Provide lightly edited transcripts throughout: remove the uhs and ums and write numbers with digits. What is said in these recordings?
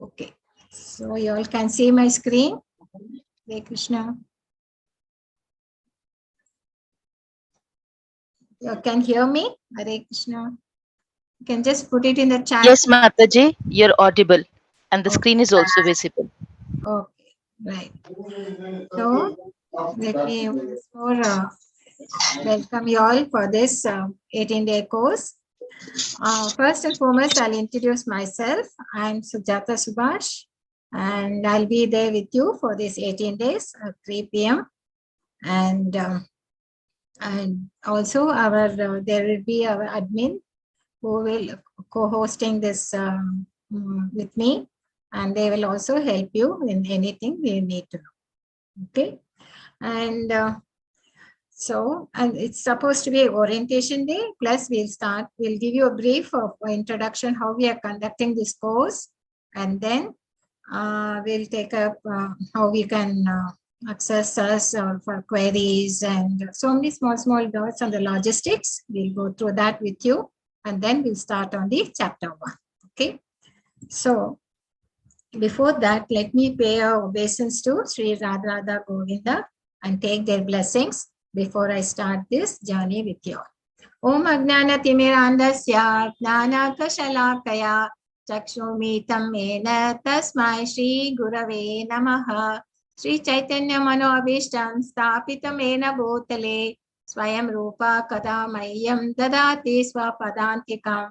Okay. So you all can see my screen. Hare Krishna. You can hear me? Hare Krishna. You can just put it in the chat. Yes, Mataji, you're audible and the screen Okay. is also visible. Okay. Right. So let me once more welcome you all for this 18-day course. First and foremost, I'll introduce myself. I'm Sujata Subhash, and I'll be there with you for these 18 days at 3 p.m. And also there will be our admin who will co-hosting this with me, and they will also help you in anything you need to know. Okay, and and it's supposed to be orientation day, plus we'll give you a brief of introduction, how we are conducting this course, and then we'll take up how we can access us for queries and so many small dots on the logistics. We'll go through that with you, and then we'll start on the chapter 1. Okay. So before that, let me pay our obeisance to Sri Radha Govinda and take their blessings before I start this journey with you. Om Ajnana Timirandasya Jnana Kashalakaya Chakshumritam Mena Tasmai Shri Gurave Namaha Sri Chaitanya Manoabhishtam Stapitam Mena Bhutale Swayam Rupa Kadamayam Dadati Swapadantikam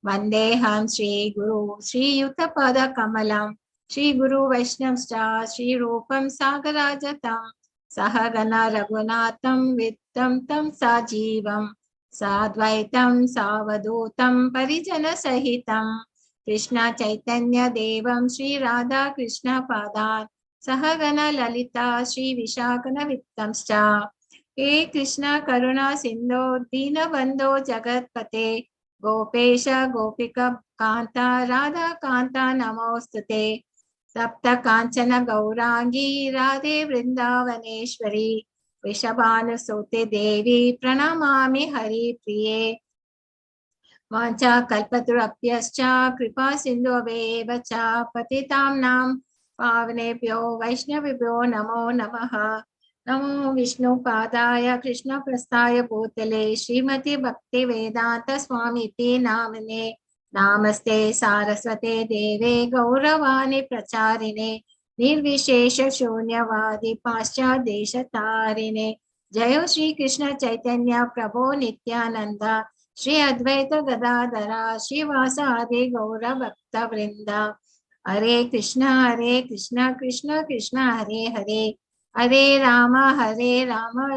Vandeham Sri Guru Sri Yuttapada Kamalam Sri Guru Vaishnavscha Sri Rupam Sagarajatam Sahagana Raghunatham Vittam Tam Sajivam Sadvaitam Savadutam Parijana Sahitam Krishna Chaitanya Devam Sri Radha Krishna Padan Sahagana Lalita Sri Vishakana Vittamscha He Krishna Karuna Sindho Dina Bandho Jagatpate Gopesha Gopika Kanta Radha Kanta Namostute Sapta Kanchana Gaurangi Radhe Vrindavaneshwari Vishabhanusuti Devi Pranamami Hari Priye Vancha Kalpaturapyascha Kripa Sindhuveva cha Patitam Nam Pavanebhyo Vaishnavibhyo Namo Namaha Namo Vishnu Padaya Krishna Prasthaya Bhutale Srimati Bhakti Vedanta Swamiti Namane Namaste Saraswate Deve Gauravani Pracharine Nirvishesha Shunyavadi Pascha Desha Tarine Jayo Shri Krishna Chaitanya Prabhu Nityananda Shri Advaita Gadadhara Shri Vasadi Gaura Bhakta Vrinda Hare Krishna Krishna Krishna Hare Hare Hare Rama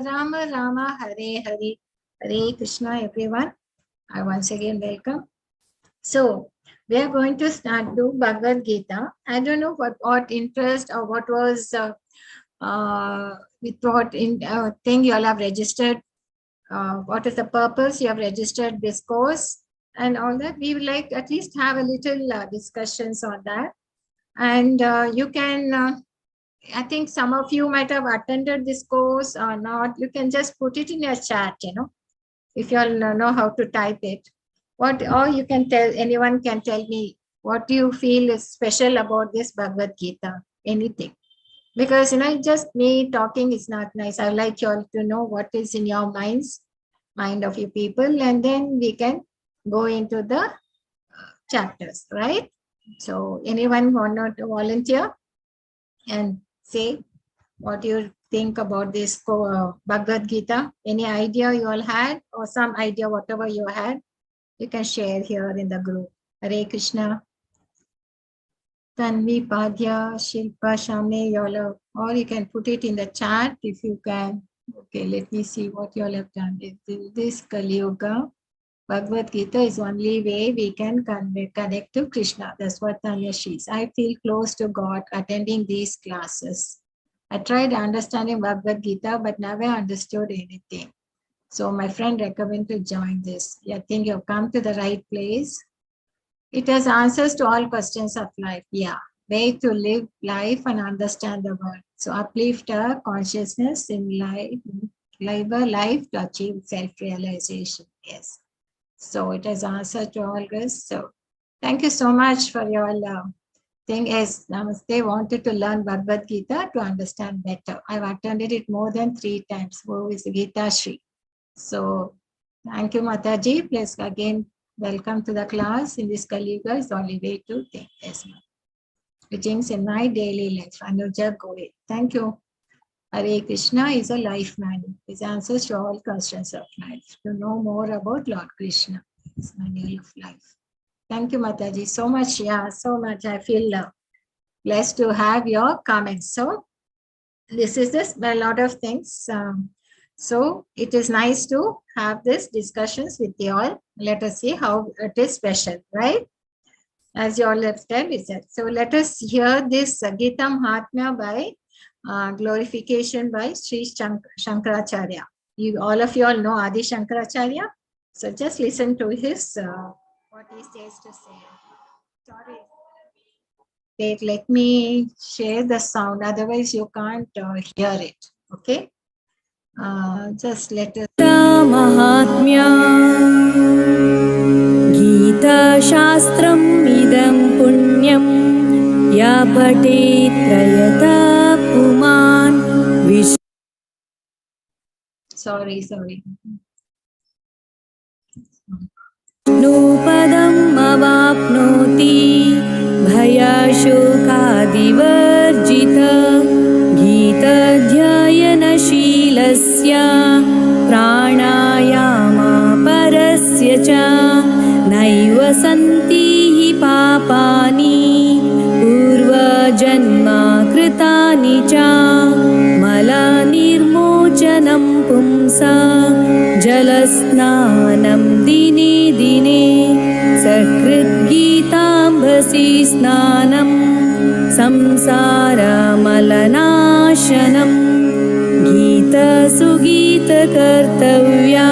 Rama Rama Hare Hare Hare Krishna everyone. I once again welcome. So we are going to start do Bhagavad Gita. I don't know what interest or what was with what thing you all have registered. What is the purpose you have registered this course and all that. We would like at least have a little discussions on that. And you can, I think some of you might have attended this course or not. You can just put it in your chat, if you all know how to type it. Or you can tell, anyone can tell me what you feel is special about this Bhagavad Gita, anything. Because, just me talking is not nice. I like you all to know what is in your mind of you people, and then we can go into the chapters, right? So anyone want to volunteer and say what you think about this Bhagavad Gita? Any idea you all had, or some idea, whatever you had? You can share here in the group. Hare Krishna. Tanvi, Padya, Shilpa, Shamne, y'all, or you can put it in the chat if you can. Okay, let me see what you all have done. In this Kali Yuga, Bhagavad Gita is only way we can connect to Krishna. That's what Tanya says. I feel close to God attending these classes. I tried understanding Bhagavad Gita, but never understood anything. So my friend recommended to join this. I think you've come to the right place. It has answers to all questions of life. Yeah, way to live life and understand the world. So uplift our consciousness in live a life to achieve self-realization. Yes. So it has answered to all this. So thank you so much for your thing is, Namaste wanted to learn Bhagavad Gita to understand better. I've attended it more than 3 times. Who is Gita Shri? So thank you, Mataji. Please again, welcome to the class. In this Kali Yuga is the only way to take this. Teachings in my daily life. Anuja Goe. Thank you. Hare Krishna is a life manual. It answers to all questions of life. To know more about Lord Krishna, it's manual of life. Thank you, Mataji. So much, yeah, so much. I feel blessed to have your comments. So this is this, a lot of things. So it is nice to have this discussions with you all. Let us see how it is special, right? As you all have said, we said. So let us hear this Gita Mahatmya by glorification by Sri Shankaracharya. All of you all know Adi Shankaracharya. So just listen to his what he says to say. Sorry. Wait, let me share the sound. Otherwise, you can't hear it. Okay. Just let us. Mahatmya Gita Shastram Idam Punyam Ya Patet Trayata Puman Vish. Sorry. Nupadam Avapnoti Bhayashokaadivarjita Gita Dhyayana Shilasya Pranayama Parasya Cha Naiva Santi Papani Purva Janma Kritani Cha Mala Nirmochanam Pumsa Jalasnanam Dine Dine Sakrit Gitambasi Snanam Samsara Malanashanam Gita Sugita Kartavya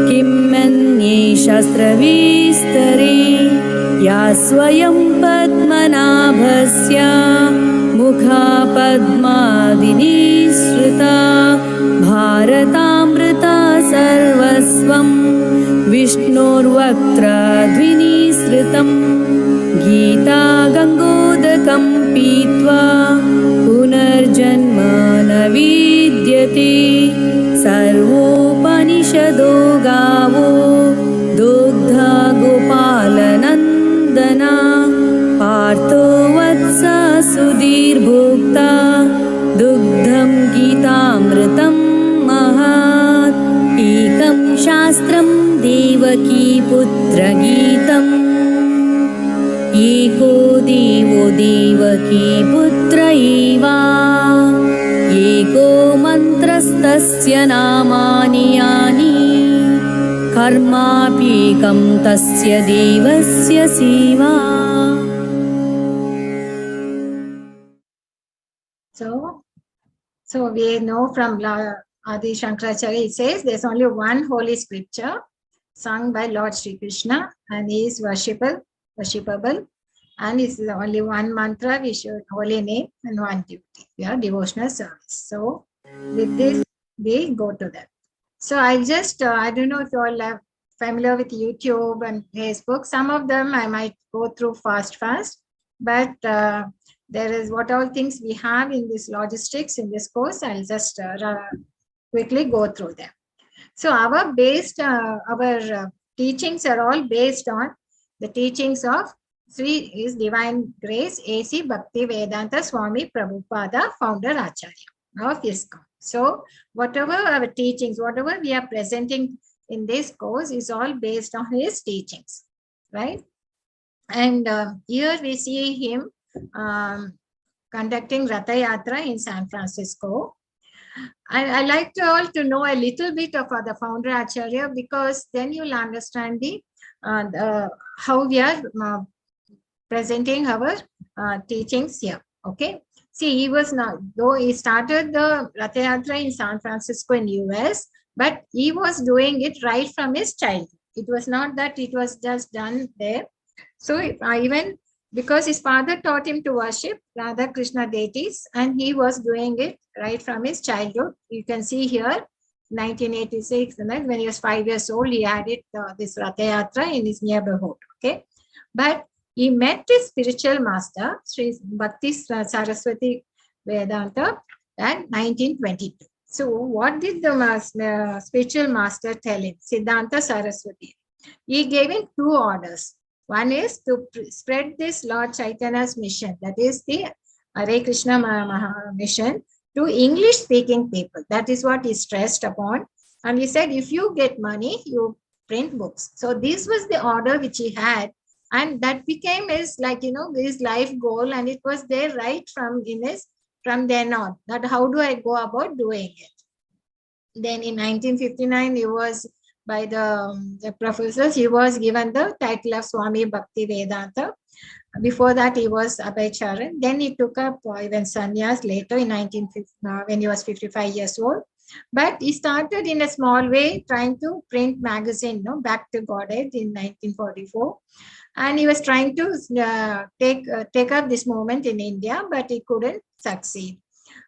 Kimmanye Shastra Vistare Ya Swayam Padmanabhasya Mukha Padmadini Srita Bharatamrita Sarvasvam Vishnurvaktra Dvinisritam Gita Gangodakam Pitva Punarjanma Navidyate Sarvopanishado Gavo Dogdha Gopalanandana Partho Vatsa Sudhir Bhokta Dugdham Gitamritam Mahat Ekam Shastram Devaki Putra Gitam Eko Devo Devaki Putra Eva Eko Mantrastasya Namani Yani Karmapikam Tasya Devasya Seva. So we know from Adi Shankaracharya, it says there's only one holy scripture sung by Lord Sri Krishna, and he is worshipable, and it's only one mantra, we should holy name, and one duty, devotional service. So with this, we go to that. So I just, I don't know if you all are familiar with YouTube and Facebook. Some of them I might go through fast, but there is what all things we have in this logistics in this course. I'll just quickly go through them. So our teachings are all based on the teachings of Sri His Divine Grace A.C. Bhakti Vedanta Swami Prabhupada, founder Acharya of ISKCON. So whatever our teachings, whatever we are presenting in this course is all based on his teachings, right? And here we see him conducting Ratha Yatra in San Francisco. I like to all to know a little bit of the founder Acharya, because then you'll understand how we are presenting our teachings here. Okay. See, he was not, though he started the Ratha Yatra in San Francisco in US, but he was doing it right from his childhood. It was not that it was just done there. So even because his father taught him to worship Radha Krishna deities, and he was doing it right from his childhood. You can see here, 1986, and then when he was 5 years old, he had it, this Ratha Yatra in his neighborhood. Okay, but he met his spiritual master, Sri Bhakti Saraswati Vedanta, at 1922. So what did the spiritual master tell him? Siddhanta Saraswati. He gave him 2 orders. One is to spread this Lord Chaitanya's mission, that is the Hare Krishna mission, to English-speaking people. That is what he stressed upon. And he said, if you get money, you print books. So this was the order which he had. And that became his, his life goal. And it was there right from then on, that how do I go about doing it. Then in 1959, he was, by the professors, he was given the title of Swami Bhakti Vedanta. Before that, he was Abhay. Then he took up even sannyas later in 1950, when he was 55 years old. But he started in a small way, trying to print magazine, Back to Godhead in 1944. And he was trying to take up this movement in India, but he couldn't succeed.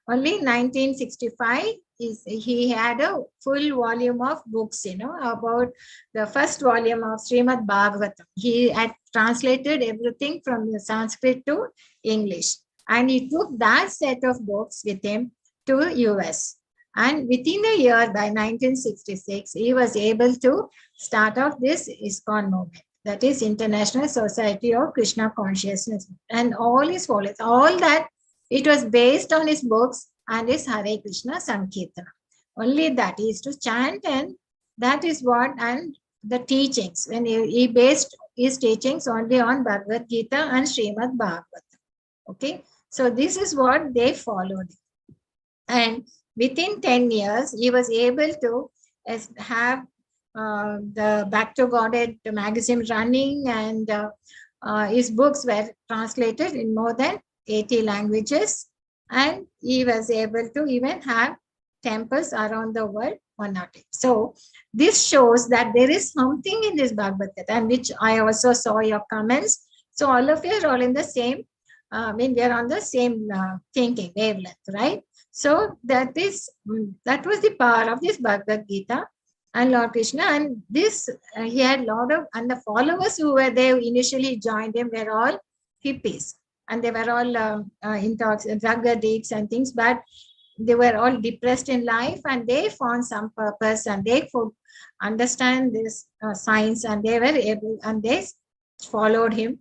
Only in 1965, he had a full volume of books, about the first volume of Srimad Bhagavatam. He had translated everything from the Sanskrit to English. And he took that set of books with him to US. And within a year, by 1966, he was able to start off this ISKCON movement. That is International Society of Krishna Consciousness. And all his followers, all that, it was based on his books and his Hare Krishna Sankirtana. Only that, he used to chant, and that is what, and the teachings, when he based his teachings only on Bhagavad Gita and Srimad Bhagavatam. Okay, so this is what they followed. And within 10 years, he was able to have the Back to Godhead magazine running, and his books were translated in more than 80 languages. And he was able to even have temples around the world on that. So this shows that there is something in this Bhagavad Gita, and which I also saw your comments. So all of you are all in the same, we are on the same thinking wavelength, right? So that was the power of this Bhagavad Gita and Lord Krishna. And this, he had a lot of, and the followers who were there initially joined him were all hippies. And they were all drug addicts and things, but they were all depressed in life, and they found some purpose, and they could understand this science, and they were able, and they followed him,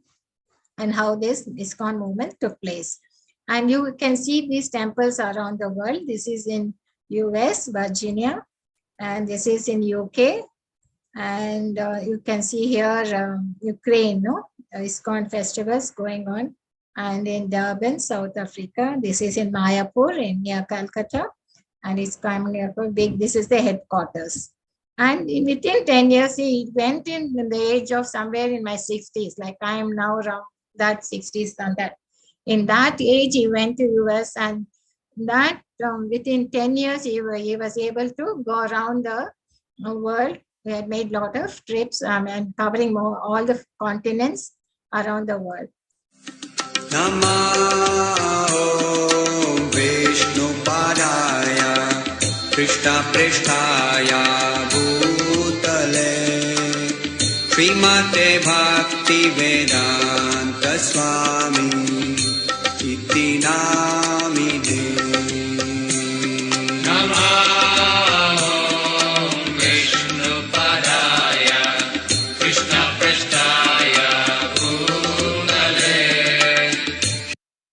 and how this ISKCON movement took place. And you can see these temples around the world. This is in US, Virginia, and this is in UK. And you can see here Ukraine, ISKCON festivals going on. And in Durban, South Africa, this is in Mayapur, near Calcutta, and it's coming up big. This is the headquarters. And within 10 years, he went in the age of somewhere in my 60s, like I am now around that 60s and that. In that age, he went to US, and that within 10 years, he was able to go around the world. We had made a lot of trips and covering all the continents around the world. Namo Vishnu Padaya Krishna Pristhaya Bhutale Srimate Bhakti Vedanta Swami Iti Namine.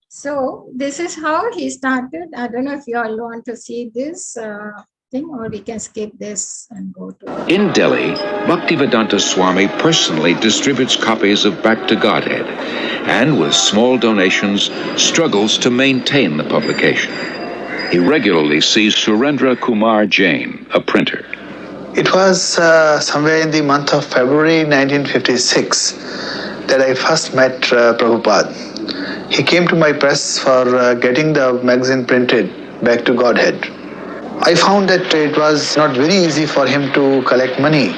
So this is how he started. I don't know if you all want to see this thing, or we can skip this and go to. In Delhi, Bhaktivedanta Swami personally distributes copies of Back to Godhead, and with small donations, struggles to maintain the publication. He regularly sees Surendra Kumar Jain, a printer. It was somewhere in the month of February 1956 that I first met Prabhupada. He came to my press for getting the magazine printed, Back to Godhead. I found that it was not very easy for him to collect money.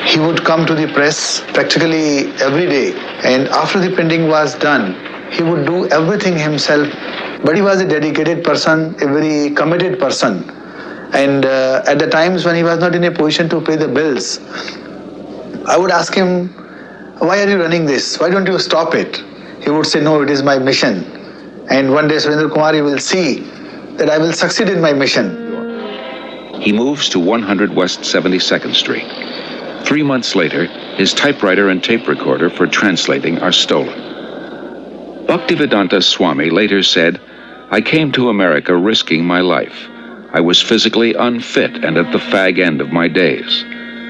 He would come to the press practically every day, and after the printing was done, he would do everything himself. But he was a dedicated person, a very committed person. And at the times when he was not in a position to pay the bills, I would ask him, why are you running this? Why don't you stop it? He would say, no, it is my mission. And one day Surendra Kumar, you will see that I will succeed in my mission. He moves to 100 West 72nd Street. 3 months later, his typewriter and tape recorder for translating are stolen. Bhaktivedanta Swami later said, I came to America risking my life. I was physically unfit and at the fag end of my days.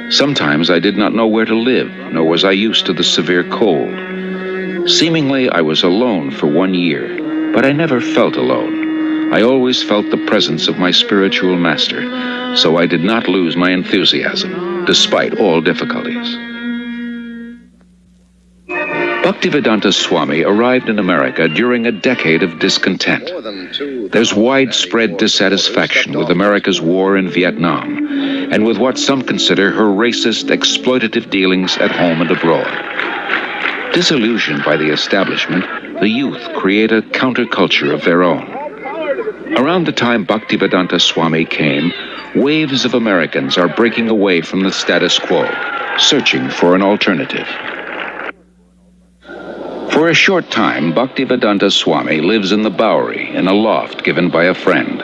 Sometimes I did not know where to live, nor was I used to the severe cold. Seemingly, I was alone for 1 year, but I never felt alone. I always felt the presence of my spiritual master, so I did not lose my enthusiasm, despite all difficulties. Bhaktivedanta Swami arrived in America during a decade of discontent. There's widespread dissatisfaction with America's war in Vietnam and with what some consider her racist, exploitative dealings at home and abroad. Disillusioned by the establishment, the youth create a counterculture of their own. Around the time Bhaktivedanta Swami came, waves of Americans are breaking away from the status quo, searching for an alternative. For a short time, Bhaktivedanta Swami lives in the Bowery in a loft given by a friend.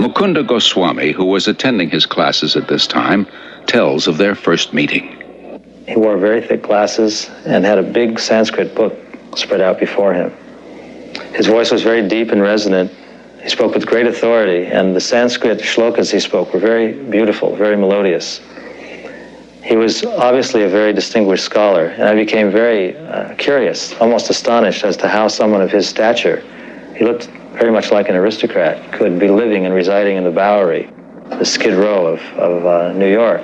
Mukunda Goswami, who was attending his classes at this time, tells of their first meeting. He wore very thick glasses and had a big Sanskrit book spread out before him. His voice was very deep and resonant. He spoke with great authority, and the Sanskrit shlokas he spoke were very beautiful, very melodious. He was obviously a very distinguished scholar, and I became very curious, almost astonished as to how someone of his stature, he looked very much like an aristocrat, could be living and residing in the Bowery, the Skid Row of New York.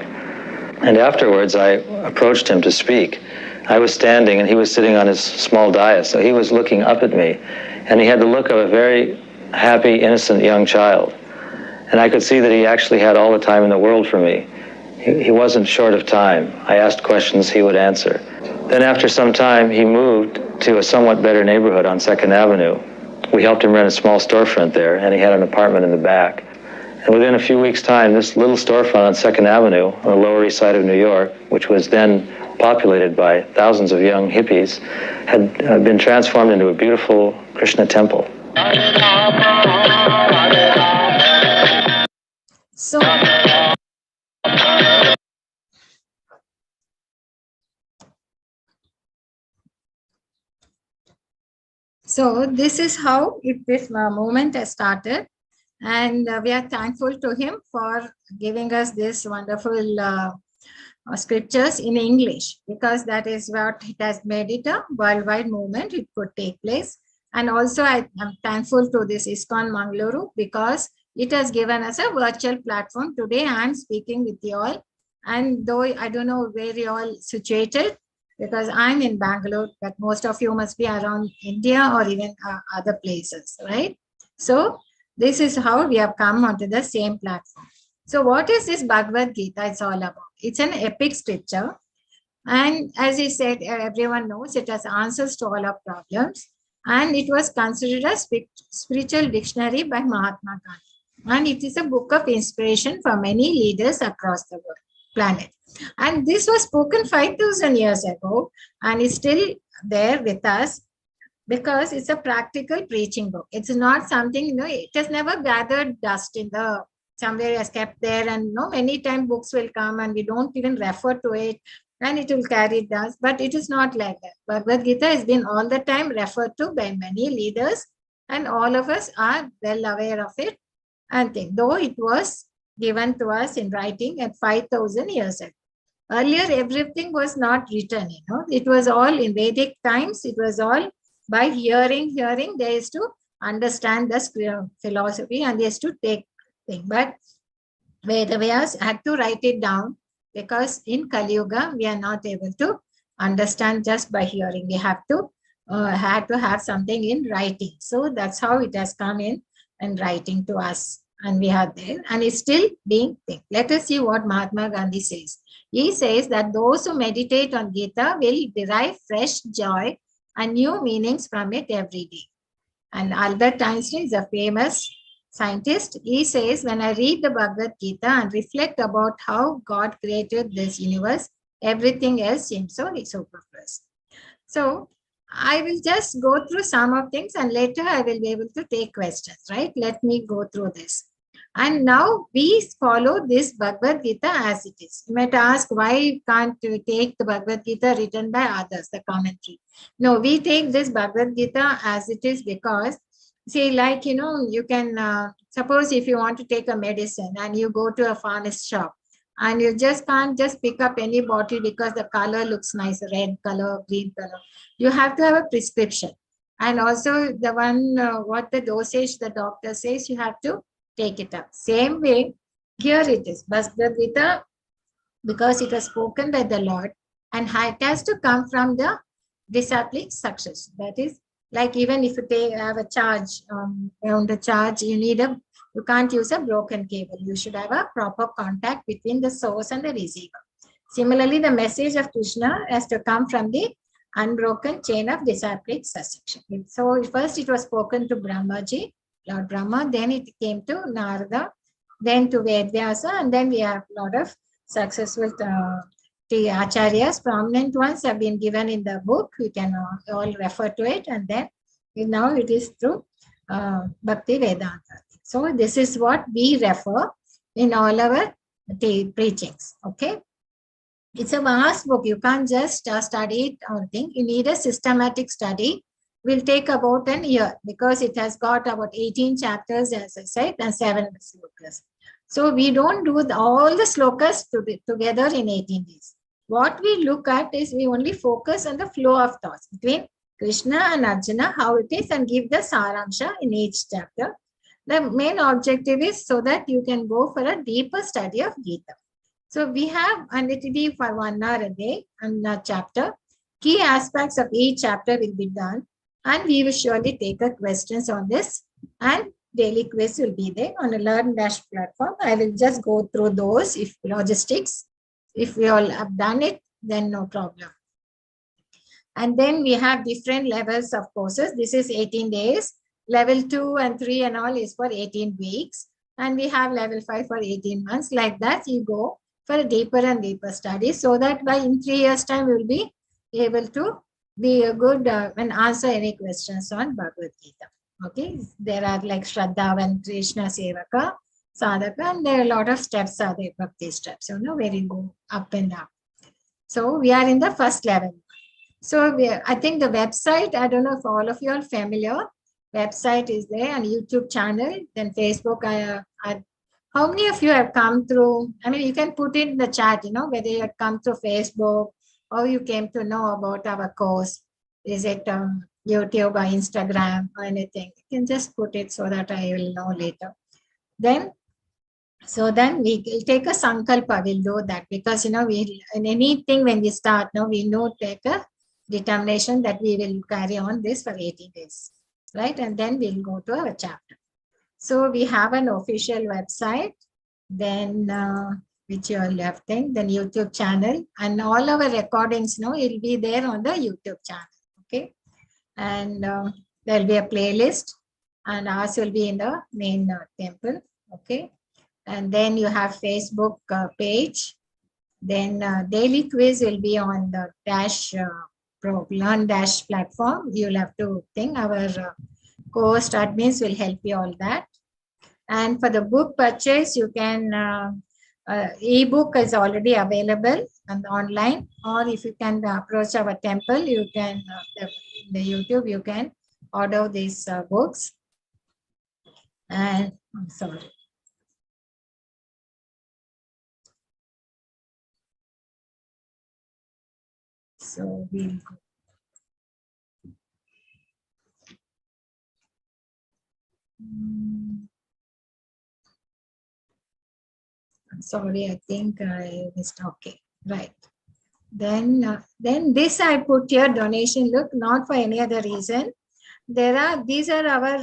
And afterwards, I approached him to speak. I was standing, and he was sitting on his small dais, so he was looking up at me, and he had the look of a very happy, innocent young child. And I could see that he actually had all the time in the world for me. He wasn't short of time. I asked questions, he would answer. Then after some time, he moved to a somewhat better neighborhood on 2nd Avenue. We helped him rent a small storefront there, and he had an apartment in the back. And within a few weeks' time, this little storefront on 2nd Avenue, on the Lower East Side of New York, which was then populated by thousands of young hippies, had been transformed into a beautiful Krishna temple. So this is how this movement has started, and we are thankful to him for giving us this wonderful scriptures in English, because that is what it has made it a worldwide movement. It could take place. And also I am thankful to this ISKCON Mangaluru, because it has given us a virtual platform. Today I am speaking with you all, and though I don't know where you all situated, because I'm in Bangalore, but most of you must be around India or even other places, right? So this is how we have come onto the same platform. So what is this Bhagavad Gita? It's all about. It's an epic scripture. And as he said, everyone knows it has answers to all our problems. And it was considered a spiritual dictionary by Mahatma Gandhi. And it is a book of inspiration for many leaders across the world, planet. And this was spoken 5,000 years ago, and is still there with us, because it's a practical preaching book. It's not something, it has never gathered dust in the somewhere has kept there, and many times books will come and we don't even refer to it, and it will carry dust, but it is not like that. Bhagavad Gita has been all the time referred to by many leaders, and all of us are well aware of it, and think, though it was given to us in writing at 5,000 years ago. Earlier, everything was not written, it was all in Vedic times. It was all by hearing, they used to understand the philosophy, and they used to take things. But Vedavyas had to write it down, because in Kali Yuga, we are not able to understand just by hearing. We have to have something in writing. So that's how it has come in and writing to us. And we are there, and it's still being think. Let us see what Mahatma Gandhi says. He says that those who meditate on Gita will derive fresh joy and new meanings from it every day. And Albert Einstein is a famous scientist. He says, when I read the Bhagavad Gita and reflect about how God created this universe, Everything else seems so superfluous. So I will just go through some of things and later I will be able to take questions, right? Let me go through this. And now we follow this Bhagavad Gita as it is. You might ask, why can't we take the Bhagavad Gita written by others, the commentary? No, we take this Bhagavad Gita as it is because, see, like, you can, suppose if you want to take a medicine and you go to a pharmacist shop and you just can't just pick up any bottle because the color looks nice, red color, green color. You have to have a prescription. And also the one, what the dosage the doctor says, you have to take it up. Same way, here it is, Bhagavad Gita, because it was spoken by the Lord and it has to come from the disciplic success. That is, like even if you have a charge, on the charge, you can't use a broken cable. You should have a proper contact between the source and the receiver. Similarly, the message of Krishna has to come from the unbroken chain of disciplic succession. So first it was spoken to Brahmaji, Lord Brahma, then it came to Narada, then to Vedyasa, and then we have a lot of successful acharyas, prominent ones have been given in the book. We can all refer to it, and then now it is through Bhakti Vedanta. So this is what we refer in all our preachings. Okay, it's a vast book. You can't just study it or think. You need a systematic study. Will take about an year because it has got about 18 chapters, as I said, and 7 slokas. So we don't do all the slokas together in 18 days. What we look at is we only focus on the flow of thoughts between Krishna and Arjuna, how it is, and give the saramsha in each chapter. The main objective is so that you can go for a deeper study of Gita. So we have, and it will be for 1 hour a day and a chapter. Key aspects of each chapter will be done. And we will surely take questions on this, and daily quiz will be there on a Learn Dash platform. I will just go through those if logistics. If we all have done it, then no problem. And then we have different levels of courses. This is 18 days. Level 2 and 3 and all is for 18 weeks. And we have level 5 for 18 months. Like that, you go for a deeper and deeper study so that by in 3 years' time, we will be able to be a good and answer any questions on Bhagavad Gita. Okay, there are like Shraddha and Krishna Sevaka, Sadhaka, and there are a lot of steps are there, Bhakti steps, where you go up and up. So we are in the first level. So I think the website, I don't know if all of you are familiar, website is there and YouTube channel, then Facebook. How many of you have come through, I mean, you can put it in the chat, whether you have come through Facebook, or you came to know about our course. Is it YouTube or Instagram or anything? You can just put it so that I will know later. Then we will take a sankalpa, we'll do that because, we in anything when we start, we know take a determination that we will carry on this for 18 days, right? And then we'll go to our chapter. So we have an official website, then which you all have then YouTube channel, and all our recordings, it'll be there on the YouTube channel. Okay, and there'll be a playlist, and ours will be in the main temple. Okay, and then you have Facebook page. Then daily quiz will be on the Learn Dash platform. You'll have to think our course admins will help you all that. And for the book purchase, you can. Ebook is already available on the online, or if you can approach our temple, you can the YouTube, you can order these books. And I'm sorry. So we'll go. Sorry, I think I missed. Okay, right. Then this I put here donation. Look, not for any other reason. These are our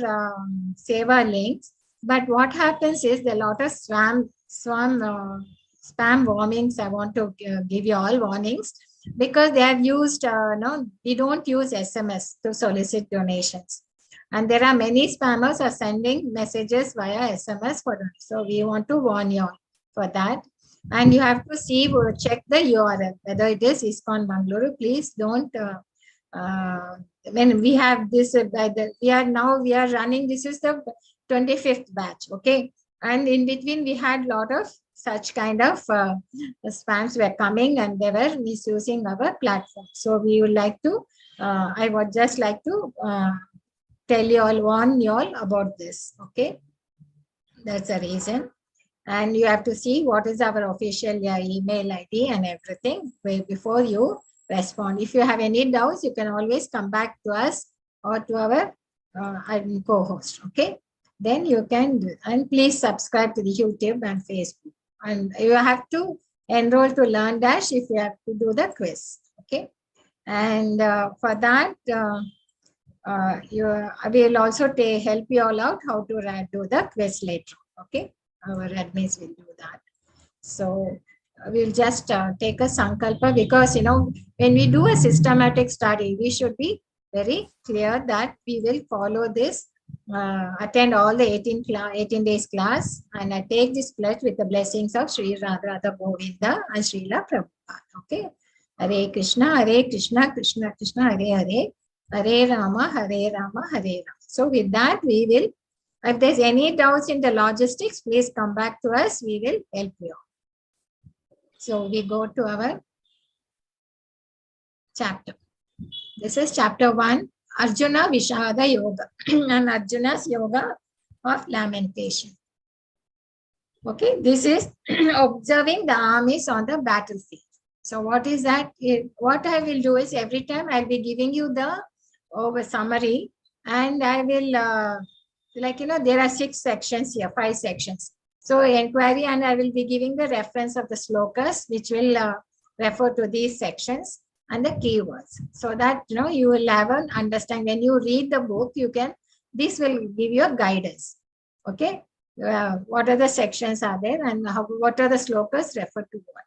seva links. But what happens is there are a lot of spam warnings. I want to give you all warnings because they have used. We don't use SMS to solicit donations. And there are many spammers are sending messages via SMS for donations. So we want to warn you all for that. And you have to see or check the URL, whether it is ISKCON Bangalore. Please don't, when we have this, we are running, this is the 25th batch, okay? And in between, we had a lot of such kind of spams were coming and they were misusing our platform. So we would like to, I would just like to tell you all, warn you all about this, okay? That's the reason. And you have to see what is our official email ID and everything before you respond. If you have any doubts, you can always come back to us or to our co-host, okay? Then you can, and please subscribe to the YouTube and Facebook. And you have to enroll to Learn Dash if you have to do the quiz, okay? And for that, I will also help you all out how to do the quiz later, okay? Our admins will do that. So we'll just take a sankalpa, because, you know, when we do a systematic study, we should be very clear that we will follow this, attend all the 18 days class, and I take this pledge with the blessings of Sri Radha Govinda and Srila Prabhupada. Okay. Hare Krishna, Krishna Krishna, Hare Hare, Hare Rama, Hare Rama, Hare Rama. So with that, we will, if there's any doubts in the logistics, please come back to us. We will help you. So we go to our chapter. This is chapter 1, Arjuna Vishada Yoga and Arjuna's Yoga of Lamentation. Okay, this is observing the armies on the battlefield. So what is that? What I will do is every time I'll be giving you the summary, and I will, like, you know, there are 6 sections here, 5 sections. So inquiry, and I will be giving the reference of the slokas, which will refer to these sections and the keywords, so that, you know, you will have an understanding. When you read the book, you can, this will give you a guidance. Okay. What are the sections are there, and what are the slokas refer to what.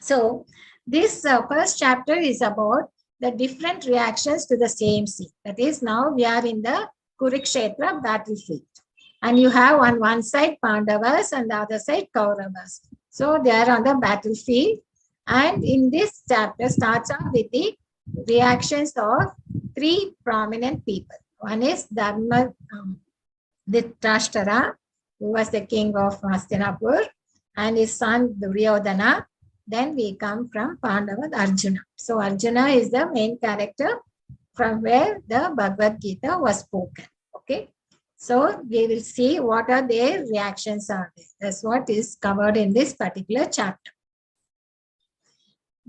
So this first chapter is about the different reactions to the same scene. That is, now we are in the Kurukshetra battlefield. And you have on one side Pandavas and the other side Kauravas. So they are on the battlefield. And in this chapter starts off with the reactions of 3 prominent people. One is Dharma Dhritarashtra, who was the king of Hastinapur, and his son Duryodhana. Then we come from Pandava, Arjuna. So Arjuna is the main character from where the Bhagavad Gita was spoken. Okay. So we will see what are their reactions are there. That's what is covered in this particular chapter.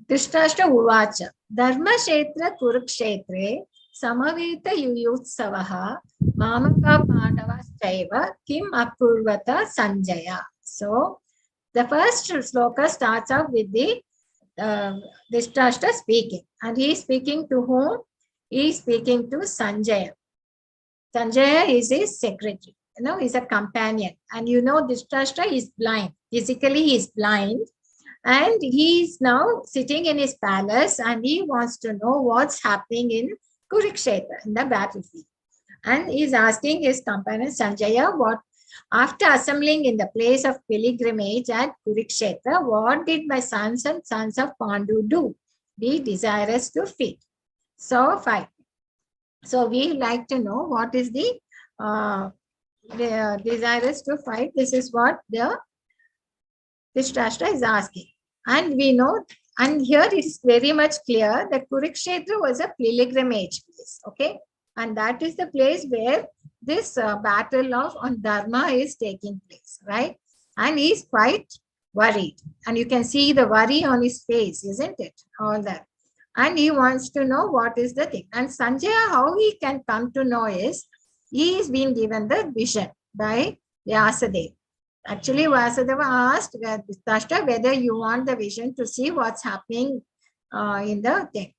Dhritarashtra Uvacha Dharma Kshetra Kurukshetre Samaveta Yuyutsavaha Mamaka Pandavas Chaiva Kim Apurvata Sanjaya. So the first sloka starts out with the Dhritarashtra speaking. And he is speaking to whom? He is speaking to Sanjaya. Sanjaya is his secretary. You know, he's a companion. And you know, Dhritarashtra is blind. Physically, he is blind. And he is now sitting in his palace and he wants to know what's happening in Kurukshetra, in the battlefield. And he's asking his companion Sanjaya, what, after assembling in the place of pilgrimage at Kurukshetra, what did my sons and sons of Pandu do? Be desirous to fight. So, fight. So we like to know what is the desirous to fight. This is what the Dhritarashtra is asking. And we know, and here it is very much clear that Kurukshetra was a pilgrimage place. Okay. And that is the place where this battle on Dharma is taking place, right? And he is quite worried. And you can see the worry on his face, isn't it? All that. And he wants to know what is the thing. And Sanjaya, how he can come to know is, he is being given the vision by Vyasadeva. Actually, Vyasadeva asked Dhritarashtra whether you want the vision to see what's happening in the thing,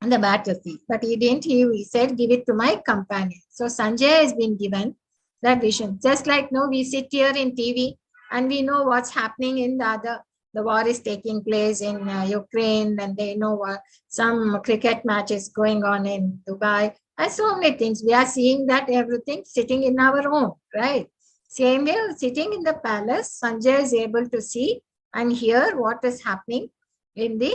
in the battlefield. But he didn't. He said, give it to my companion. So Sanjaya has been given that vision. Just like now we sit here in TV and we know what's happening in the war is taking place in Ukraine, and they know some cricket matches going on in Dubai, and so many things. We are seeing that everything sitting in our home, right? Same way, sitting in the palace, Sanjay is able to see and hear what is happening in the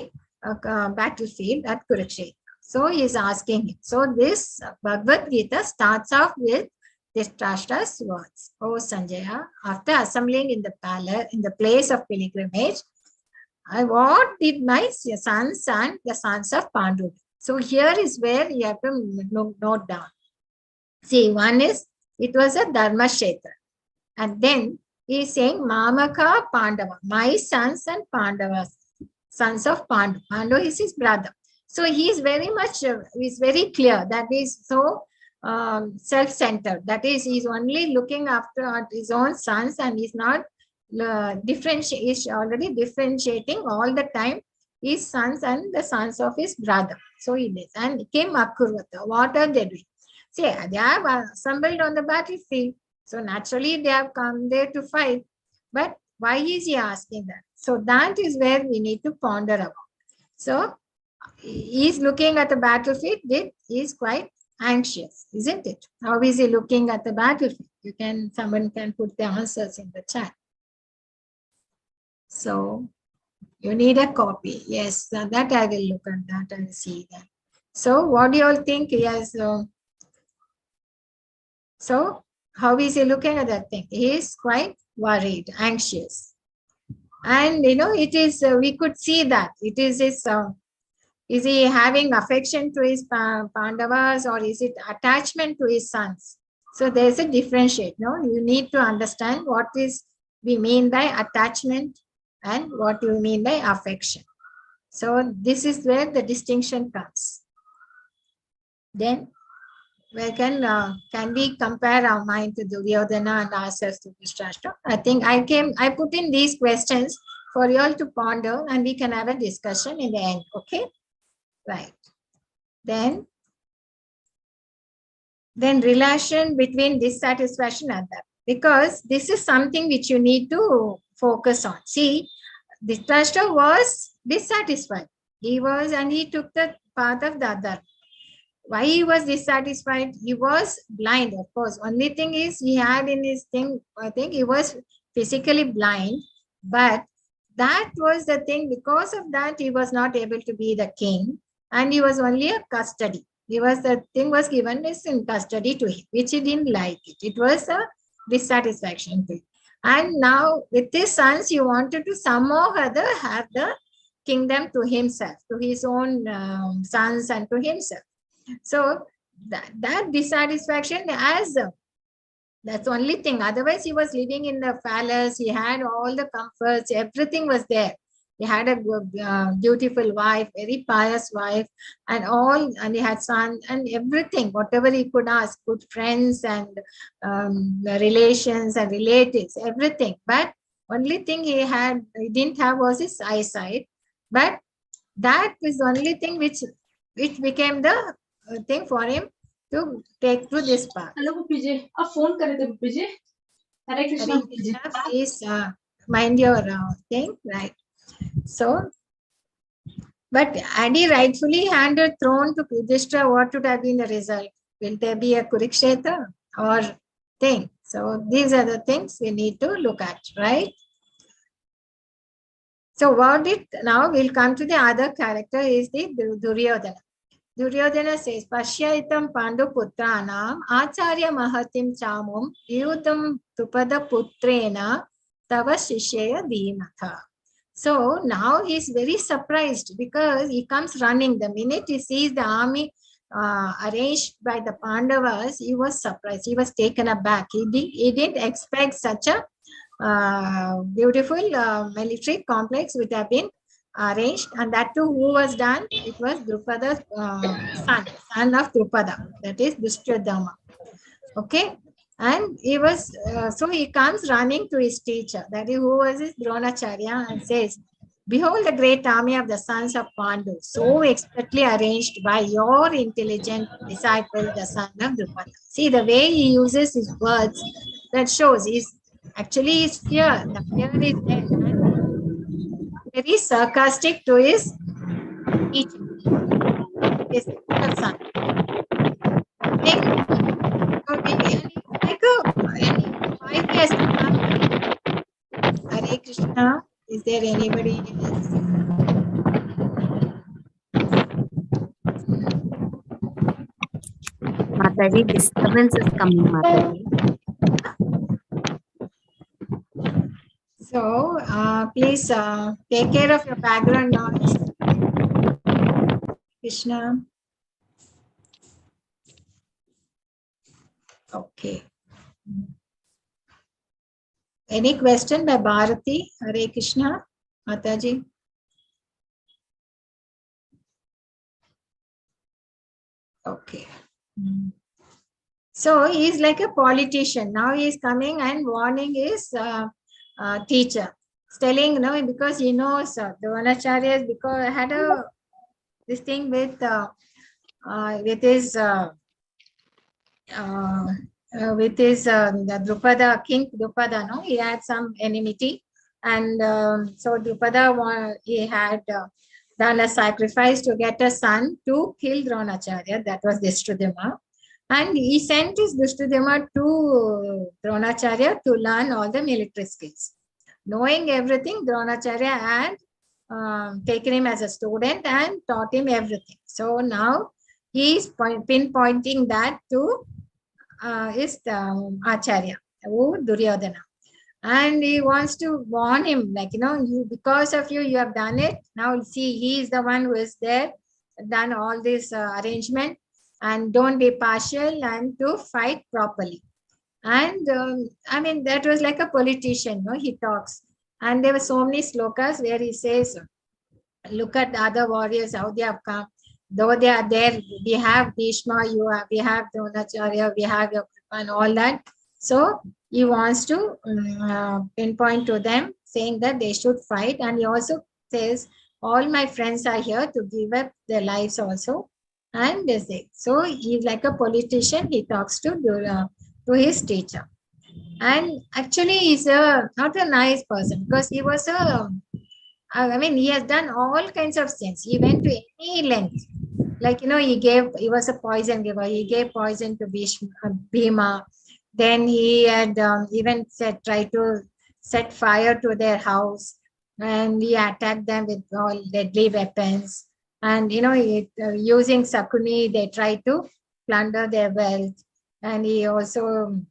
battlefield at Kurukshetra. So he is asking him. So this Bhagavad Gita starts off with Dhritarashtra's words. Oh Sanjaya, after assembling in the palace, in the place of pilgrimage, what did my sons and the sons of Pandu? So here is where you have to note down. See, one is, it was a Dharma Kshetra. And then he is saying, Mamaka Pandava, my sons and Pandavas, sons of Pandu. Pandu is his brother. So he is very much, he's very clear that he is so self-centered. That is, he's only looking after his own sons and he's not he's already differentiating all the time his sons and the sons of his brother. So he is. And came Akurvata. What are they doing? See, they have assembled on the battlefield. So naturally they have come there to fight. But why is he asking that? So that is where we need to ponder about. So he is looking at the battlefield. He is quite anxious, isn't it? How is he looking at the battlefield? Someone can put the answers in the chat. So you need a copy. Yes, that I will look at that and see that. So what do you all think? Yes. So how is he looking at that thing? He is quite worried, anxious. And it is, we could see that. It is his, is he having affection to his Pandavas or is it attachment to his sons? So there's a differentiate. No, you need to understand what is we mean by attachment and what you mean by affection. So this is where the distinction comes. Then where can we compare our mind to Duryodhana and ourselves to Dhritarashtra? I think I put in these questions for you all to ponder and we can have a discussion in the end. Okay, right. Then relation between dissatisfaction and that, because this is something which you need to focus on. See, Dhritarashtra was dissatisfied. He took the path of the other. Why he was dissatisfied? He was blind, of course. Only thing is he had in his thing, I think he was physically blind, but that was the thing. Because of that, he was not able to be the king and he was only a custody. The thing was given as in custody to him, which he didn't like it. It was a dissatisfaction to him. And now with his sons, he wanted to somehow or other have the kingdom to himself, to his own sons and to himself. So that dissatisfaction that's the only thing. Otherwise, he was living in the palace. He had all the comforts. Everything was there. He had a beautiful wife, very pious wife, and he had sons and everything, whatever he could ask, good friends and relations and relatives, everything. But only thing he didn't have was his eyesight. But that is the only thing which became the thing for him to take through this path. Hello, PJ. A phone kare the PJ. Hare Krishna. Please mind your thing, right? So, but had he rightfully handed throne to Yudhishthira, what would have been the result? Will there be a Kurukshetra or thing? So these are the things we need to look at, right? So now we'll come to the other character is the Duryodhana. Duryodhana says, Pashyaitam Pandu Putranam Acharya Mahatim Chamum Yudam Tupada Putrena Tava Shishya Dhimatha. So now he's very surprised because he comes running. The minute he sees the army arranged by the Pandavas, he was surprised. He was taken aback. He didn't expect such a beautiful military complex would have been arranged, and that too who was done? It was Drupada's son of Drupada, that is Drishtadharma. Okay, and he was so he comes running to his teacher, that is who was his Dronacharya, and says, behold the great army of the sons of Pandu, so expertly arranged by your intelligent disciple, the son of Drupada. See the way he uses his words, that shows he's actually his fear. The fear is there. Very sarcastic to his teaching. His son. Okay. So like 5 years to come. Hare Krishna. Is there anybody else? Mataji, disturbance is coming, Mataji. So please take care of your background noise. Krishna. Okay. Any question by Bharati? Hare Krishna, Mataji. Okay. So he is like a politician. Now he is coming and warning his teacher. He's telling, no, because he knows the Dronacharya because had a this thing with his the Drupada, King Drupada, no, he had some enmity, and so Drupada he had done a sacrifice to get a son to kill Dronacharya. That was Drishtadhyumna, and he sent his Drishtadhyumna to Dronacharya to learn all the military skills. Knowing everything, Dronacharya had taken him as a student and taught him everything. So now he is pinpointing that to is Acharya, Duryodhana. And he wants to warn him, like, you, because of you, you have done it. Now see, he is the one who is there, done all this arrangement, and don't be partial and to fight properly. And I mean, that was like a politician, no? He talks. And there were so many slokas where he says, look at the other warriors, how they have come. Though they are there, we have Bhishma, we have Dronacharya, we have your and all that. So he wants to pinpoint to them, saying that they should fight. And he also says, all my friends are here to give up their lives also. And they say, so he's like a politician. He talks to his teacher. And actually, he's not a nice person, because he was I mean, he has done all kinds of sins. He went to any length. Like, he was a poison giver. He gave poison to Bhima. Then he had even tried to set fire to their house. And he attacked them with all deadly weapons. And, using Sakuni, they tried to plunder their wealth. And he also,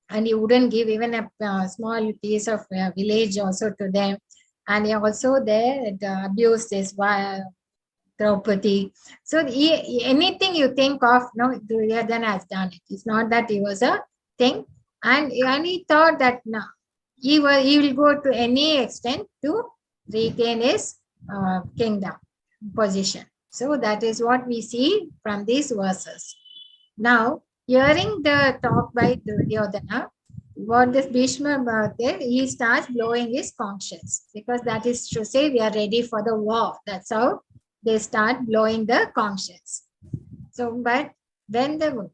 and he wouldn't give even a small piece of village also to them. And he also abused his wife, Draupadi. So anything you think of, Duryodhana has done it. It's not that he was a thing. And he thought that he will go to any extent to regain his kingdom position. So that is what we see from these verses. Now, hearing the talk by Duryodhana, what this Bhishma there, he starts blowing his conch shells, because that is to say we are ready for the war. That's how they start blowing the conch shells. So, but when the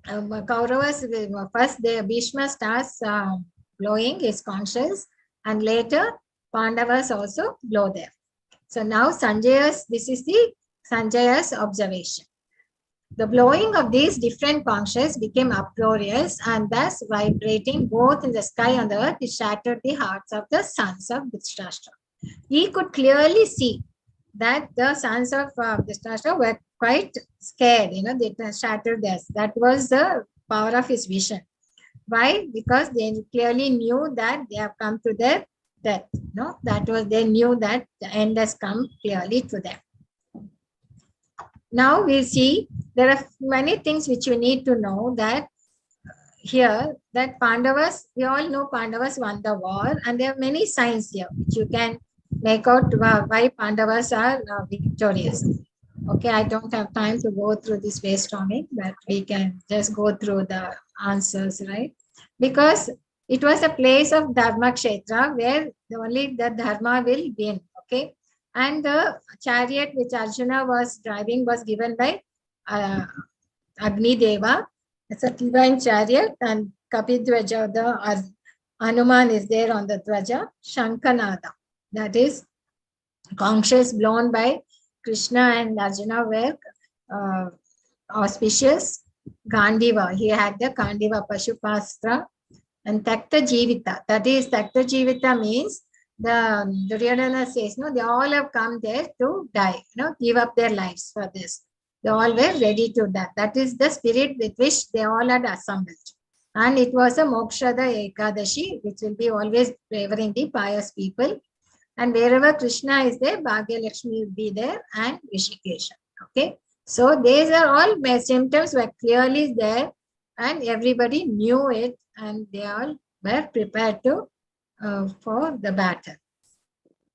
Kauravas, first the Bhishma starts blowing his conch shells, and later Pandavas also blow them. So now this is the Sanjaya's observation. The blowing of these different conch shells became uproarious, and thus vibrating both in the sky and the earth, it shattered the hearts of the sons of Dhritarashtra. He could clearly see that the sons of Dhritarashtra were quite scared, they shattered theirs. That was the power of his vision. Why? Because they clearly knew that they have come to their death. They knew that the end has come clearly to them. Now we see there are many things which you need to know that here, that Pandavas, we all know Pandavas won the war, and there are many signs here which you can make out why Pandavas are victorious. Okay, I don't have time to go through this brainstorming, but we can just go through the answers, right? Because it was a place of Dharma Kshetra where only the Dharma will win, okay? And the chariot which Arjuna was driving was given by Agni Deva. It's a divine chariot, and Kapidwaja, the Hanuman is there on the Dwaja. Shankanada, that is conch shells blown by Krishna and Arjuna were auspicious. Gandiva, he had the Gandiva Pashupastra. And Takta Jivita, that is Takta Jivita means the Duryodhana says, no, they all have come there to die, give up their lives for this. They all were ready to die. That is the spirit with which they all had assembled. And it was a Mokshada Ekadashi, which will be always favoring the pious people. And wherever Krishna is there, Bhagya Lakshmi will be there and Rishikesha. Okay. So these are all symptoms were clearly there and everybody knew it and they all were prepared to for the battle.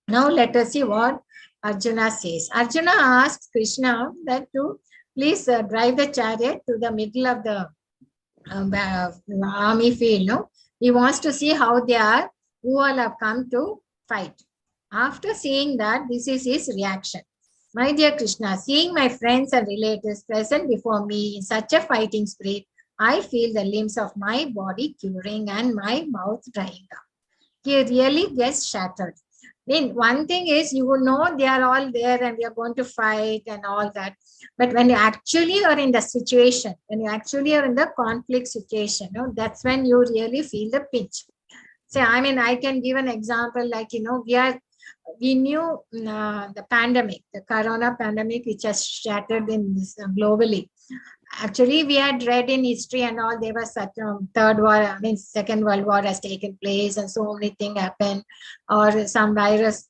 Now let us see what Arjuna says. Arjuna asks Krishna that to please drive the chariot to the middle of the army field. No? He wants to see how they are, who all have come to fight. After seeing that, this is his reaction. My dear Krishna, seeing my friends and relatives present before me in such a fighting spirit, I feel the limbs of my body quivering and my mouth drying up. He really gets shattered. I mean, one thing is you will know they are all there and we are going to fight and all that. But when you actually are in the situation, when you actually are in the conflict situation, that's when you really feel the pinch. So, I mean, I can give an example like, we knew the pandemic, the corona pandemic, which has shattered in this, globally. Actually, we had read in history and all, there was such a Second World War has taken place and so many things happened or some virus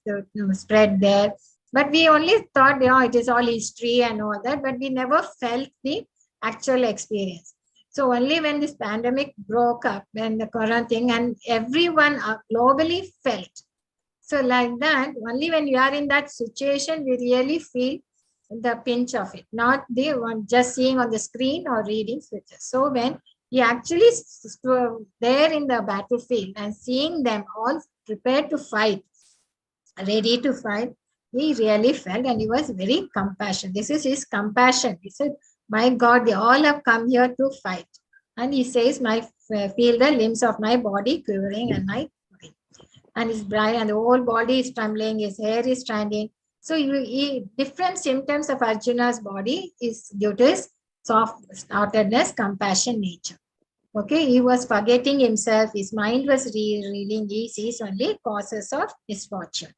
spread there. But we only thought, it is all history and all that, but we never felt the actual experience. So only when this pandemic broke up, when the corona thing and everyone globally felt. So like that, only when you are in that situation, we really feel the pinch of it, not the one just seeing on the screen or reading switches. So when he actually there in the battlefield and seeing them all prepared to fight, ready to fight, he really felt and he was very compassionate. This is his compassion. He said, my God, they all have come here to fight. And he says, feel the limbs of my body quivering and my body. And his bright and the whole body is trembling, his hair is standing. So different symptoms of Arjuna's body is due to his soft-heartedness, compassion nature. Okay, he was forgetting himself. His mind was reeling. He sees only causes of misfortune.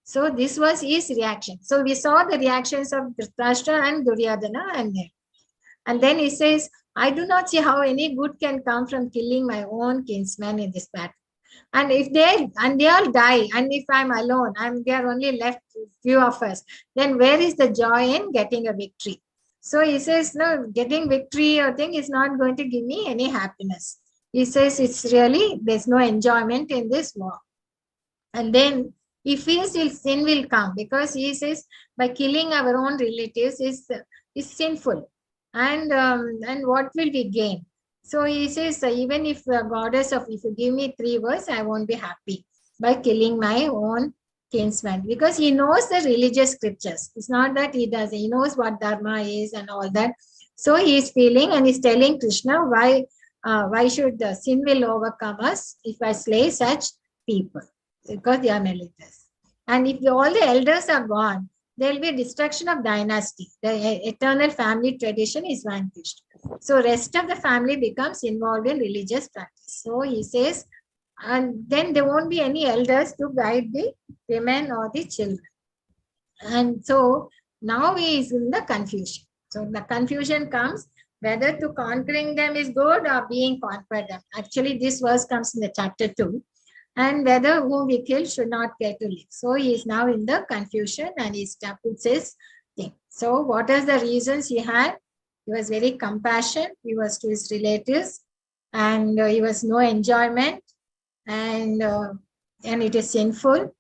So this was his reaction. So we saw the reactions of Dhritarashtra and Duryodhana and then he says, I do not see how any good can come from killing my own kinsmen in this battle. And if they all die, and if I'm alone, they are only left few of us, then where is the joy in getting a victory? So he says, no, getting victory or thing is not going to give me any happiness. He says it's really, there's no enjoyment in this war. And then he feels sin will come because he says by killing our own relatives is sinful. And what will we gain? So he says, even if goddess if you give me 3 words, I won't be happy by killing my own kinsman, because he knows the religious scriptures. It's not that he doesn't. He knows what dharma is and all that. So he is feeling and he's telling Krishna, why should the sin will overcome us if I slay such people? Because they are malicious. And if all the elders are gone, there will be a destruction of dynasty. The eternal family tradition is vanquished. So rest of the family becomes involved in religious practice. So he says, and then there won't be any elders to guide the women or the children. And so now he is in the confusion. So the confusion comes whether to conquering them is good or being conquered them. Actually, this verse comes in the chapter 2. And whether whom we kill should not get to live. So he is now in the confusion and he puts his thing. So what are the reasons he had? He was very compassionate. He was to his relatives and he was no enjoyment and it is sinful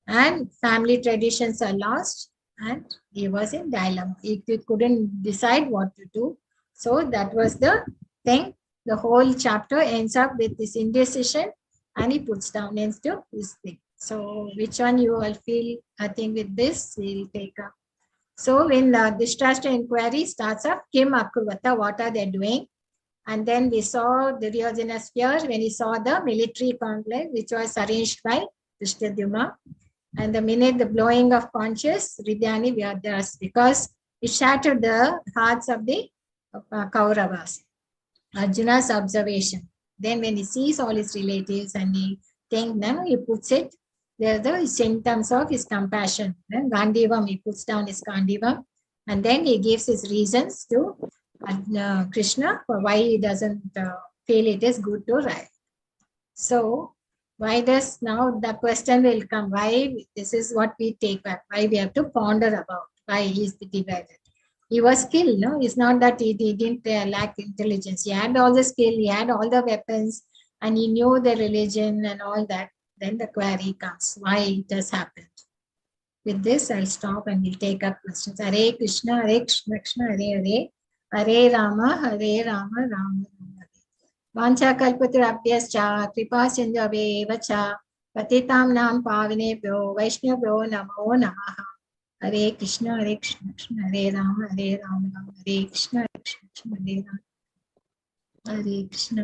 and family traditions are lost and he was in dilemma. He couldn't decide what to do. So that was the thing. The whole chapter ends up with this indecision and he puts down into this thing. So which one you all feel? I think with this we'll take up. So when the Dhritarashtra inquiry starts up, Kim Akurvata, what are they doing? And then we saw Duryodhana's fear when he saw the military conflict, which was arranged by Drishtadyumna. And the minute the blowing of conches, Ridyani Vyadras, because it shattered the hearts of the Kauravas. Arjuna's observation. Then when he sees all his relatives and he thanks them, he puts it They're the symptoms of his compassion. Gandivam, he puts down his Gandivam, and then he gives his reasons to Krishna for why he doesn't feel it is good to ride. So, why does now the question will come? Why this is what we take back? Why we have to ponder about why he is divided? He was skilled, no? It's not that he didn't lack intelligence. He had all the skill, he had all the weapons, and he knew the religion and all that. Then the query comes, why it has happened. With this, I'll stop and we'll take up questions. Hare Krishna, Krishna, Hare Hare, Hare Rama, Rama Rama. Vancha kalpatarabhyascha, kripa sindhavevacha, patitam nam pavinebhyo, vaishnavyo namo namaha. Hare Krishna, Krishna, Hare Rama, Rama Rama, Hare Krishna, Hare Rama, Hare Krishna.